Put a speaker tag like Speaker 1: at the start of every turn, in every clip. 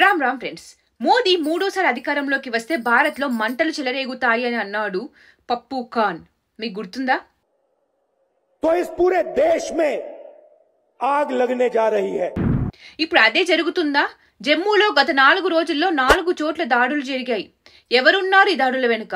Speaker 1: Ram Ram friends. Modi మూడోసారి అధికారంలోకి వస్తే భారత్లో మంటలు చెలరేగుతాయి అని అన్నాడు పప్పు ఖాన్. మీకు గుర్తుందా?
Speaker 2: तो इस पूरे देश में आग लगने जा रही है.
Speaker 1: ఇప్పుడు అదే జరుగుతుందా? జమ్మూలో గత 4 రోజుల్లో 4 చోట్ల దాడులు జరిగాయి. ఎవరున్నారు ఈ దాడుల వెనుక?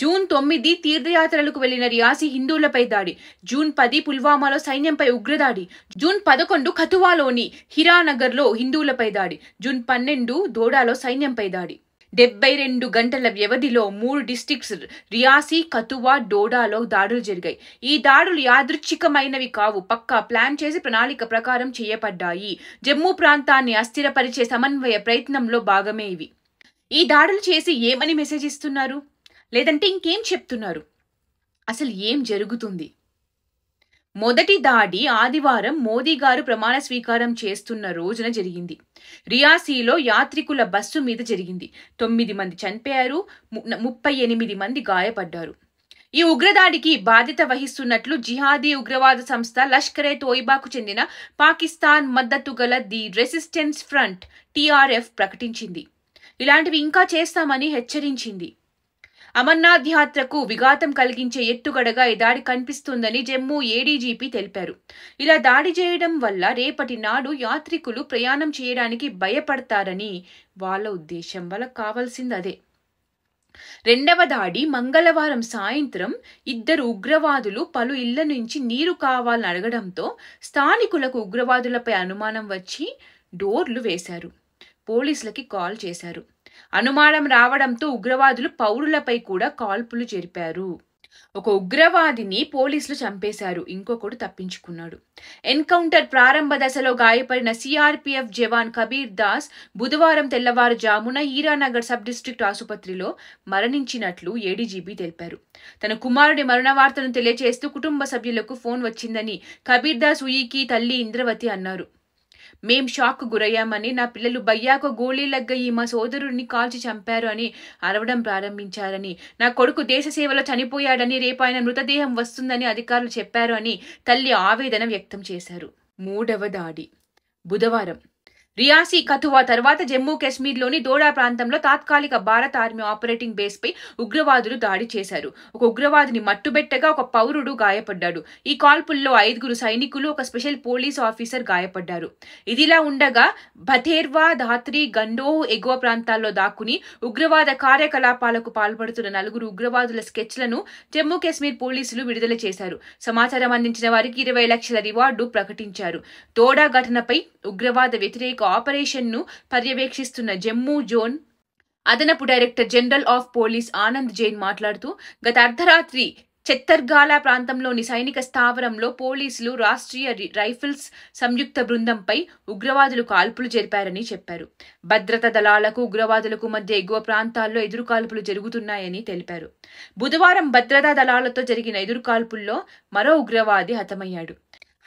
Speaker 1: జూన్ 9 తీర్థయాత్రలకు వెళ్లిన రియాసీ హిందువులపై దాడి. జూన్ 10 పుల్వామాలో సైన్యంపై ఉగ్రదాడి. జూన్ 11 కథువాలోని హిరానగర్లో హిందువులపై దాడి. జూన్ 12 దోడాలో సైన్యంపై దాడి. 72 గంటల వ్యవధిలో 3 డిస్ట్రిక్ట్స్ రియాసీ, కథువా, డోడాలో దాడులు జరిగాయి. ఈ దాడులు యాదృచ్ఛికమైనవి కావు, పక్కా ప్లాన్ చేసి ప్రణాళిక ప్రకారం చేయబడ్డాయి. జమ్మూ ప్రాంతాన్ని అస్థిరపరిచే సమన్వయ ప్రయత్నంలో భాగమే ఇవి. ఈ దాడులు చేసి ఏమని మెసేజ్ ఇస్తున్నారు? లేదంటే ఇంకేం చెప్తున్నారు? అసలు ఏం జరుగుతుంది? మొదటి దాడి ఆదివారం మోదీ గారు ప్రమాణ స్వీకారం చేస్తున్న రోజున జరిగింది. రియాసీలో యాత్రికుల బస్సు మీద జరిగింది. 9 మంది చనిపోయారు, 38 మంది గాయపడ్డారు. ఈ ఉగ్రదాడికి బాధ్యత వహిస్తున్నట్లు జిహాదీ ఉగ్రవాద సంస్థ లష్కరే తోయిబాకు చెందిన పాకిస్తాన్ మద్దతు గల ది రెసిస్టెన్స్ ఫ్రంట్ TRF ప్రకటించింది. ఇలాంటివి ఇంకా చేస్తామని హెచ్చరించింది. అమర్నాథ్ యాత్రకు విఘాతం కలిగించే ఎత్తుగడగా ఈ దాడి కనిపిస్తుందని జమ్మూ ADGP తెలిపారు. ఇలా దాడి చేయడం వల్ల రేపటి నాడు యాత్రికులు ప్రయాణం చేయడానికి భయపడతారని వాళ్ళ ఉద్దేశం. వాళ్ళకు కావాల్సింది అదే. రెండవ దాడి మంగళవారం సాయంత్రం 2 ఉగ్రవాదులు పలు ఇళ్ల నుంచి నీరు కావాలని అడగడంతో స్థానికులకు ఉగ్రవాదులపై అనుమానం వచ్చి డోర్లు వేశారు. పోలీసులకి కాల్ చేశారు. అనుమానం రావడంతో ఉగ్రవాదులు పౌరులపై కూడా కాల్పులు జరిపారు. ఒక ఉగ్రవాదిని పోలీసులు చంపేశారు, ఇంకొకడు తప్పించుకున్నాడు. ఎన్కౌంటర్ ప్రారంభ దశలో గాయపడిన CRPF జవాన్ కబీర్ దాస్ బుధవారం తెల్లవారుజామున హీరానగర్ సబ్ డిస్ట్రిక్ట్ ఆసుపత్రిలో మరణించినట్లు ADGP తెలిపారు. తన కుమారుడి మరణ వార్తను తెలియజేస్తూ కుటుంబ సభ్యులకు ఫోన్ వచ్చిందని కబీర్ దాస్ ఉయికి తల్లి ఇంద్రవతి అన్నారు. మేం షాక్ గురయ్యామని, నా పిల్లలు బయ్యాకు గోళీ లగ్గయి మా సోదరుడిని కాల్చి చంపారు అని అరవడం ప్రారంభించారని, నా కొడుకు దేశ సేవలో చనిపోయాడని, రేపు ఆయన మృతదేహం వస్తుందని అధికారులు చెప్పారు అని తల్లి ఆవేదన వ్యక్తం చేశారు. మూడవ దాడి బుధవారం రియాసీ, కథువా తర్వాత జమ్మూ కాశ్మీర్లోని దోడా ప్రాంతంలో తాత్కాలిక భారత ఆర్మీ ఆపరేటింగ్ బేస్ పై ఉగ్రవాదులు దాడి చేశారు. ఒక ఉగ్రవాదిని మట్టుబెట్టగా ఒక పౌరుడు గాయపడ్డాడు. ఈ కాల్పుల్లో 5 సైనికులు, ఒక స్పెషల్ పోలీస్ ఆఫీసర్ గాయపడ్డారు. ఇదిలా ఉండగా భథేర్వా, ధాత్రి, గండోహ్ ఎగువ ప్రాంతాల్లో దాక్కుని ఉగ్రవాద కార్యకలాపాలకు పాల్పడుతున్న 4 ఉగ్రవాదుల స్కెచ్లను జమ్మూ కాశ్మీర్ పోలీసులు విడుదల చేశారు. సమాచారం అందించిన వారికి 20 లక్షల రివార్డు ప్రకటించారు. దోడా ఘటనపై ఉగ్రవాద వ్యతిరేక ఆపరేషన్ను పర్యవేక్షిస్తున్న జమ్మూ జోన్ అదనపు director general of police Anand Jain మాట్లాడుతూ, గత అర్ధరాత్రి చెత్తర్గాలా ప్రాంతంలోని సైనిక స్థావరంలో పోలీసులు, రాష్ట్రీయ రైఫిల్స్ సంయుక్త బృందంపై ఉగ్రవాదులు కాల్పులు జరిపారని చెప్పారు. భద్రతా దళాలకు ఉగ్రవాదులకు మధ్య ఎగువ ప్రాంతాల్లో ఎదురుకాల్పులు జరుగుతున్నాయని తెలిపారు. బుధవారం భద్రతా దళాలతో జరిగిన ఎదురుకాల్పుల్లో మరో ఉగ్రవాది హతమయ్యాడు.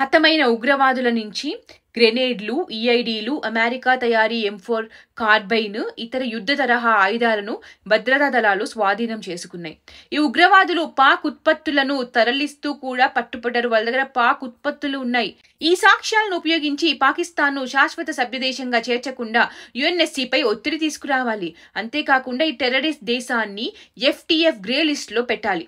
Speaker 1: హతమైన ఉగ్రవాదుల నుంచి గ్రెనేడ్లు, EIDలు, అమెరికా తయారీ M4 కార్బైన్, ఇతర యుద్ధ తరహా ఆయుధాలను భద్రతా దళాలు స్వాధీనం చేసుకున్నాయి. ఈ ఉగ్రవాదులు పాక్ ఉత్పత్తులను తరలిస్తూ కూడా పట్టుపడ్డారు. వాళ్ళ దగ్గర పాక్ ఉత్పత్తులు ఉన్నాయి. ఈ సాక్ష్యాలను ఉపయోగించి పాకిస్తాన్ను శాశ్వత సభ్యదేశంగా చేర్చకుండా UNSCపై ఒత్తిడి తీసుకురావాలి. అంతేకాకుండా ఈ టెర్రరిస్ట్ దేశాన్ని FTF గ్రే లిస్ట్ లో పెట్టాలి.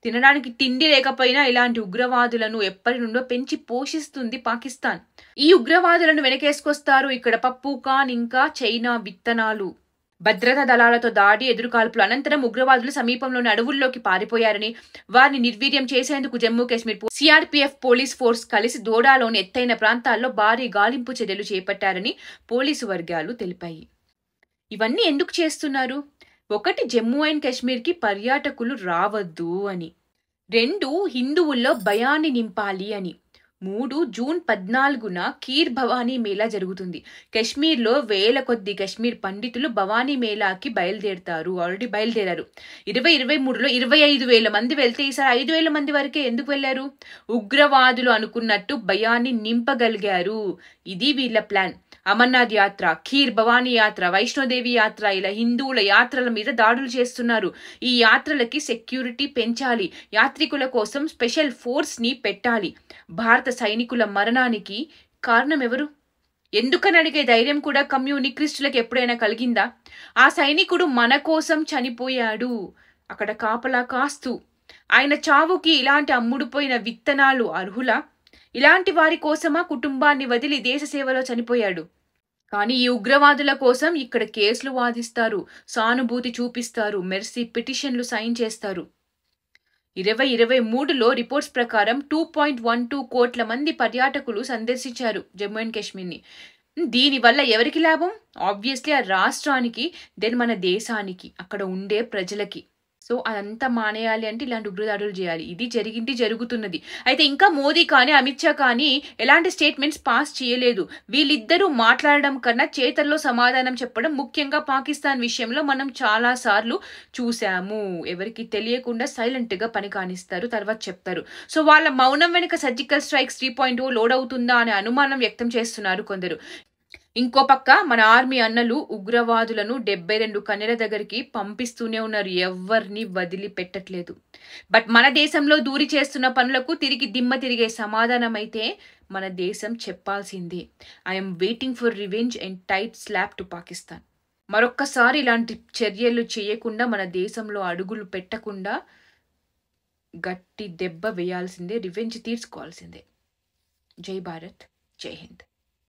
Speaker 1: తినడానికి తిండి లేకపోయినా ఇలాంటి ఉగ్రవాదులను ఎప్పటి నుండో పెంచి పోషిస్తుంది పాకిస్తాన్. ఈ ఉగ్రవాదులను వెనకేసుకొస్తారు ఇక్కడ పప్పు ఖాన్, ఇంకా చైనా విత్తనాలు. భద్రతా దళాలతో దాడి, ఎదురుకాల్పుల అనంతరం ఉగ్రవాదులు సమీపంలోని అడవుల్లోకి పారిపోయారని, వారిని నిర్వీర్యం చేసేందుకు Jammu Kashmir CRPF police force కలిసి దోడాలోని ఎత్తైన ప్రాంతాల్లో భారీ గాలింపు చర్యలు చేపట్టారని పోలీసు వర్గాలు తెలిపాయి. ఇవన్నీ ఎందుకు చేస్తున్నారు? 1 జమ్మూ అండ్ కాశ్మీర్కి పర్యాటకులు రావద్దు అని. 2 హిందువుల్లో భయాన్ని నింపాలి అని. 3 జూన్ 14న ఖీర్ భవానీ మేళా జరుగుతుంది. కాశ్మీర్లో వేల కొద్ది కాశ్మీర్ పండితులు భవానీ మేళాకి ఆల్రెడీ బయలుదేరారు. 2023లో 25,000 మంది వెళ్తే ఈసారి 5,000 మంది వరకే ఎందుకు వెళ్లారు? ఉగ్రవాదులు అనుకున్నట్టు భయాన్ని నింపగలిగారు. ఇది వీళ్ళ ప్లాన్. అమర్నాథ్ యాత్ర, ఖీర్ భవానీ యాత్ర, వైష్ణోదేవి యాత్ర, ఇలా హిందువుల యాత్రల మీద దాడులు చేస్తున్నారు. ఈ యాత్రలకి సెక్యూరిటీ పెంచాలి. యాత్రికుల కోసం స్పెషల్ ఫోర్స్ ని పెట్టాలి. భారత సైనికుల మరణానికి కారణం ఎవరు? ఎందుకని అడిగే ధైర్యం కూడా కమ్యూనిస్టులకు ఎప్పుడైనా కలిగిందా? ఆ సైనికుడు మన కోసం చనిపోయాడు, అక్కడ కాపలా కాస్తూ. ఆయన చావుకి ఇలాంటి అమ్ముడుపోయిన విత్తనాలు అర్హులా? ఇలాంటి వారి కోసమా కుటుంబాన్ని వదిలి దేశ సేవలో చనిపోయాడు? కానీ ఈ ఉగ్రవాదుల కోసం ఇక్కడ కేసులు వాదిస్తారు, సానుభూతి చూపిస్తారు, మెర్సీ పిటిషన్లు సైన్ చేస్తారు. 2023లో రిపోర్ట్స్ ప్రకారం 2.12 కోట్ల మంది పర్యాటకులు సందర్శించారు జమ్మూ అండ్ కాశ్మీర్ని. దీనివల్ల ఎవరికి లాభం? ఆబ్వియస్లీ ఆ రాష్ట్రానికి, దెన్ మన దేశానికి, అక్కడ ఉండే ప్రజలకి. సో అదంతా మానేయాలి అంటే ఇలాంటి ఉగ్రదాడులు చేయాలి. ఇది జరుగుతున్నది. అయితే ఇంకా మోదీ కానీ అమిత్ షా కానీ ఎలాంటి స్టేట్మెంట్స్ పాస్ చేయలేదు. వీళ్ళిద్దరూ మాట్లాడడం కన్నా చేతల్లో సమాధానం చెప్పడం, ముఖ్యంగా పాకిస్తాన్ విషయంలో మనం చాలా సార్లు చూసాము. ఎవరికి తెలియకుండా సైలెంట్ గా పని కానిస్తారు, తర్వాత చెప్తారు. సో వాళ్ళ మౌనం వెనుక సర్జికల్ స్ట్రైక్స్ 3.0 లోడ్ అవుతుందా అనే అనుమానం వ్యక్తం చేస్తున్నారు కొందరు. ఇంకో పక్క మన ఆర్మీ అన్నలు ఉగ్రవాదులను 72 కన్నెల దగ్గరికి పంపిస్తూనే ఉన్నారు, ఎవరిని వదిలిపెట్టట్లేదు. బట్ మన దేశంలో దూరి చేస్తున్న పనులకు తిరిగి దిమ్మ తిరిగే సమాధానం అయితే మన దేశం చెప్పాల్సిందే. I'm waiting for revenge and tight slap to Pakistan. మరొక్కసారి ఇలాంటి చర్యలు చేయకుండా, మన దేశంలో అడుగులు పెట్టకుండా గట్టి దెబ్బ వేయాల్సిందే, రివెంజ్ తీర్చుకోవాల్సిందే. జై భారత్, జై హింద్.